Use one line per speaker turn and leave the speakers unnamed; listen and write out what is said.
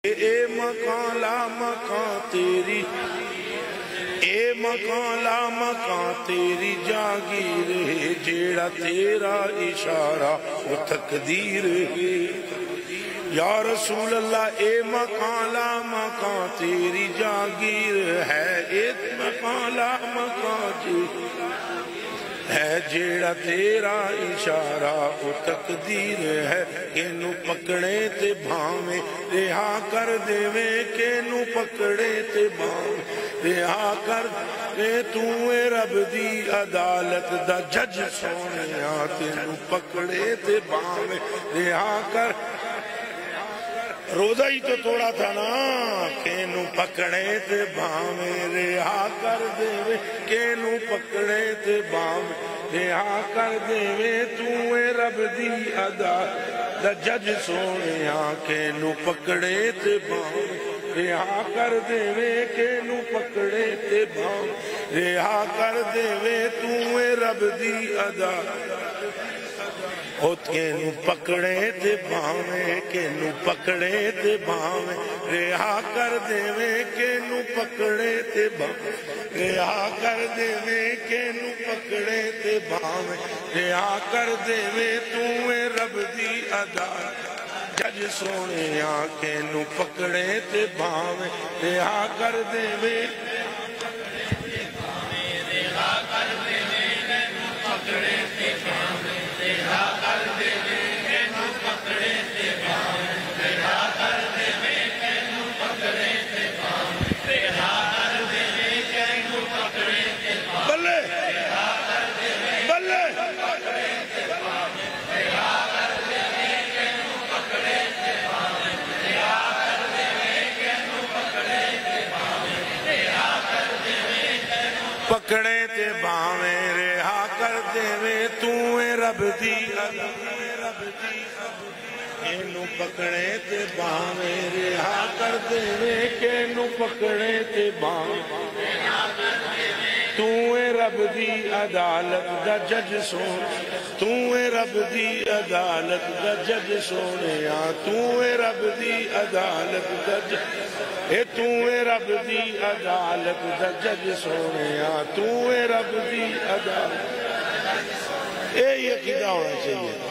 اے مکان لا مکان تیری، اے مکان لا مکان تیری جاگیر ہے، جیڑا تیرا اشارہ وہ تقدیر ہے۔ یا رسول اللہ اے مکان لا مکان تیری جاگیر ہے، اے مکان لا مکان تیری ہے، جیڑا تیرا اشارہ وہ تقدیر ہے۔ کینو پکڑے تے بھاویں رہا کر دیویں، کینو پکڑے تے بھاویں رہا کر دے، تو اے رب دی عدالت دا جج سونیا، تینو پکڑے تے بھاویں رہا کر۔ روزہ ہی تو توڑا تھا نا، کینو پکڑے تے بھاویں رہا کر دے، کینو پکڑے تے بھاویں رہا کر دے، تو اے رب دی عدالت دا جج سونیا، کینو پکڑے تے بھاویں رہا کر دے، کینو پکڑے تے بھاویں رہا کر دے، تو اے رب دی عدالت کینو پکڑے تے بھاویں، کینو پکڑے تے بھاویں رہا کر دیویں، کینو پکڑے تے بھاویں رہا کر دیویں، کینو پکڑے تے بھاویں رہا کر دیویں، تو اے رب دی عدالت جج سونیا، کینو پکڑے تے بھاویں رہا کر دیویں، پکڑے تے بھاویں رہا کر دیویں، تو اے رب دی کینو پکڑے تے بھاویں رہا کر دیویں، کینو پکڑے تے بھاویں تو اے رب دی عدالت دا جج سون، تو اے رب دی عدالت دا جج سونیا، تو اے رب دی عدالت دا جج، اے تو اے رب دی عدالت دا جج سونیا، تو اے رب دی عدالت، اے یہ عقیدہ ہونا چاہیے۔